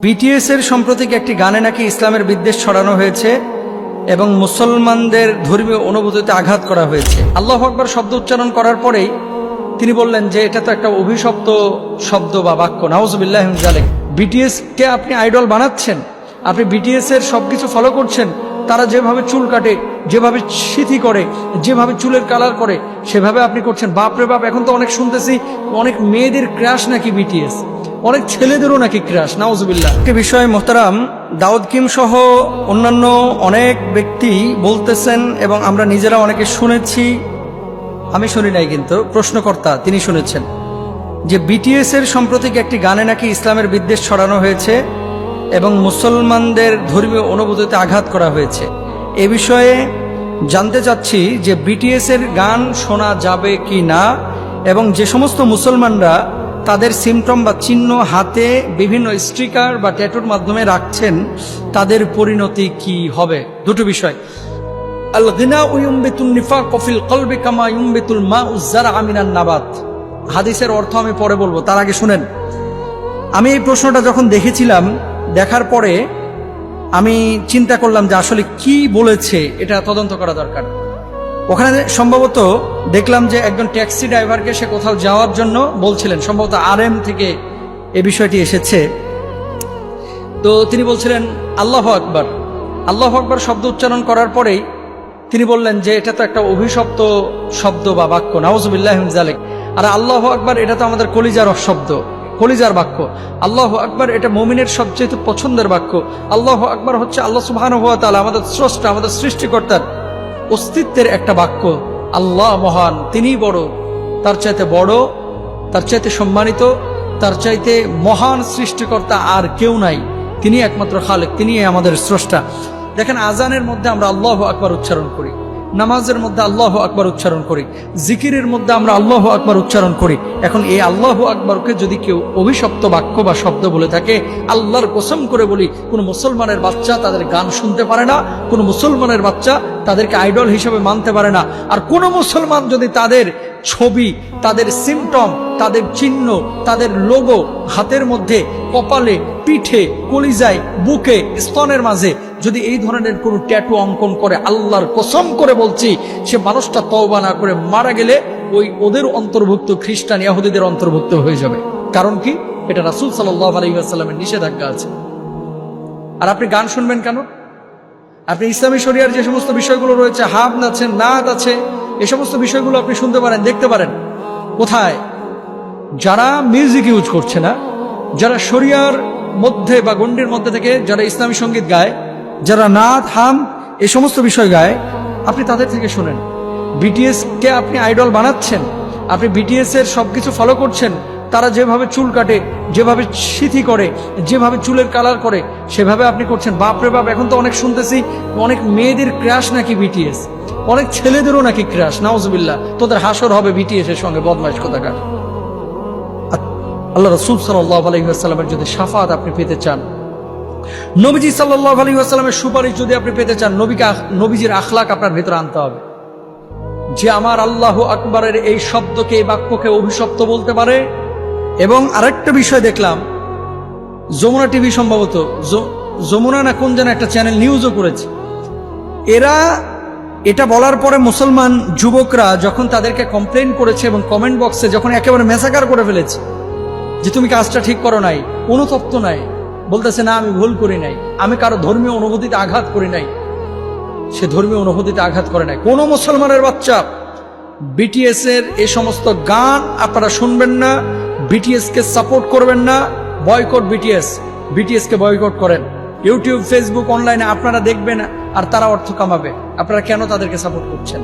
BTS এর সাম্প্রতিক একটি গানে নাকি ইসলামের বিদ্বেষ ছড়ানো হয়েছে এবং মুসলমানদের ধর্মীয় অনুভূতিতে আঘাত করা হয়েছে। আল্লাহু আকবার শব্দ উচ্চারণ করার পরেই তিনি বললেন যে এটা তো একটা অভিশপ্ত শব্দ বা বাক্য। নাউজুবিল্লাহি মিন যালিক। বিটিএস কে আপনি আইডল বানাচ্ছেন, আপনি বিটিএস এর সবকিছু ফলো করছেন। তারা যেভাবে চুল কাটে, যেভাবে সিথি করে, যেভাবে চুলের কালার করে, সেভাবে আপনি করছেন। বাপরে বাপ, এখন তো অনেক শুনতেছি অনেক মেয়েদের ক্রাশ নাকি বিটিএস, অনেক ছেলেদেরও নাকি ক্রাশ। নাউজুবিল্লাহ। একটি বিষয় মোহতারাম, দাউদ কিম সহ অন্যান্য অনেক ব্যক্তি বলতেছেন এবং আমরা নিজেরা অনেকে শুনেছি, আমি শুনি নাই কিন্তু প্রশ্নকর্তা তিনি শুনেছেন, যে বিটিএস এর সাম্প্রতিক একটি গানে নাকি ইসলামের বিদ্বেষ ছড়ানো হয়েছে এবং মুসলমানদের ধর্মীয় অনুভূতিতে আঘাত করা হয়েছে। এ বিষয়ে জানতে চাচ্ছি যে বিটিএস এর গান শোনা যাবে কি না, এবং যে সমস্ত মুসলমানরা তাদের সিমটম বা চিহ্ন হাতে বিভিন্ন স্টিকার বা ট্যাটুর মাধ্যমে রাখছেন, তাদের পরিণতি কি হবে। দুটো বিষয়। আল গিনা ইউমবিতুন নিফাক ফিল কলবি কামা ইউমবিতুল মাউ যারআ মিনান নাবাত। হাদিসের অর্থ আমি পরে বলবো, তার আগে শুনেন। আমি এই প্রশ্নটা যখন দেখেছিলাম, দেখার পরে আমি চিন্তা করলাম যে আসলে কি বলেছে, এটা তদন্ত করা দরকার। ওখানে সম্ভবত দেখলাম যে একজন ট্যাক্সি ড্রাইভারকে সে কোথাও যাওয়ার জন্য বলছিলেন, সম্ভবত RM থেকে এই বিষয়টি এসেছে। তো তিনি বলছিলেন আল্লাহু আকবার। আল্লাহু আকবার শব্দ উচ্চারণ করার পরেই তিনি বললেন যে এটা তো একটা অভিশপ্ত শব্দ বা বাক্য। নাউজুবিল্লাহি মিন যালিক। আর আল্লাহু আকবার এটা তো আমাদের কলিজার শব্দ, কলিজার বাক্য। আল্লাহু আকবার এটা মুমিনের সবচেয়ে পছন্দের বাক্য। আল্লাহু আকবার হচ্ছে আল্লাহ সুবহানাহু ওয়া তাআলা, আমাদের স্রষ্টা, আমাদের সৃষ্টিকর্তার অস্তিত্বের একটা বাক্য। আল্লাহ মহান, তিনিই বড়, তার চাইতে বড়, তার চাইতে সম্মানিত, তার চাইতে মহান সৃষ্টিকর্তা আর কেউ নাই। তিনি একমাত্র খালেক, তিনি আমাদের স্রষ্টা। দেখেন, আজানের মধ্যে আমরা আল্লাহু আকবার উচ্চারণ করি, নামাজের মধ্যে আল্লাহু আকবার উচ্চারণ করি, জিকিরের মধ্যে আমরা আল্লাহু আকবার উচ্চারণ করি। এখন এই আল্লাহু আকবরকে যদি কেউ অভিশপ্ত বাক্য বা শব্দ বলে থাকে, আল্লাহর কসম করে বলি, কোন মুসলমানের বাচ্চা তাদের গান শুনতে পারে না, কোন মুসলমানের বাচ্চা তাদেরকে আইডল হিসেবে মানতে পারে না। আর কোন মুসলমান যদি তাদের ছবি, তাদের সিমটম, তাদের চিহ্ন, তাদের লোগো হাতের মধ্যে, কপালে, পিঠে, কলিজায়, বুকে, স্তনের মাঝে যদি এই ধরনের কোন ট্যাটু অঙ্কন করে, আল্লাহর কসম করে বলছি, সে মানুষটা তওবা না করে মারা গেলে ওই ওদের অন্তর্ভুক্ত, খ্রিস্টান ইহুদিদের অন্তর্ভুক্ত হয়ে যাবে। কারণ কি? এটা রাসূল সাল্লাল্লাহু আলাইহি ওয়াসাল্লামের নিষেধাজ্ঞা আছে। আর আপনি গান শুনবেন কেন? আপনি ইসলামী শরিয়ার যে সমস্ত বিষয়গুলো রয়েছে, হামদ আছে, নাত আছে, এই সমস্ত বিষয়গুলো আপনি শুনতে পারেন, দেখতে পারেন। কোথায়? যারা মিউজিক ইউজ করছে না, যারা শরিয়ার মধ্যে বা গণ্ডির মধ্যে থেকে যারা ইসলামী সঙ্গীত গায়, যারা নাত, হাম, এই সমস্ত বিষয় গায়, আপনি তাদের থেকে শুনেন। বিটিএস কে আপনি আইডল বানাচ্ছেন, আপনি বিটিএস এর সবকিছু ফলো করছেন। তারা যেভাবে চুল কাটে, যেভাবে সিথি করে, যেভাবে চুলের কালার করে, সেভাবে আপনি করছেন। বাপরে বাপ, এখন তো অনেক শুনতেছি অনেক মেয়েদের ক্রাশ নাকি বিটিএস, অনেক ছেলেদেরও নাকি ক্রাশ। নাউজুবিল্লাহ। তোদের হাসর হবে বিটিএস এর সঙ্গে, বদমাইশ কোথাকার। আল্লাহ রাসূল সাল্লাল্লাহু আলাইহি ওয়াসাল্লামের যদি শাফাত আপনি পেতে চান, নবীজি সাল্লাল্লাহু আলাইহি ওয়াসাল্লামের সুপারিশ যদি আপনি পেতে চান, নবীজির আখলাক আপনার ভেতরে আনতে হবে। যে আমার আল্লাহু আকবারের এই শব্দকে, এই বাক্যকে অভিশপ্ত বলতে পারে। এবং আরেকটা বিষয় দেখলাম, যমুনা টিভি, সম্ভবত যমুনা না কোন যেন একটা চ্যানেল নিউজও করেছে। এরা এটা বলার পরে মুসলমান যুবকরা যখন তাদেরকে কমপ্লেন করেছে এবং কমেন্ট বক্সে যখন একেবারে মেসাকার করে ফেলেছে যে তুমি কাজটা ঠিক করো নাই, অনুতপ্ত নাই, বলতেছে না আমি ভুল করি নাই, আমি কারো ধর্মীয় অনুভূতিতে আঘাত করি নাই। সে ধর্মীয় অনুভূতিতে আঘাত করে নাই। কোন মুসলমানের বাচ্চা বিটিএস এর এই সমস্ত গান আপনারা শুনবেন না, বিটিএস কে সাপোর্ট করবেন না। বয়কট বিটিএস, বিটিএস কে বয়কট করেন। ইউটিউব, ফেসবুক, অনলাইনে আপনারা দেখবেন আর তারা অর্থ কামাবে। আপনারা কেন তাদেরকে সাপোর্ট করছেন?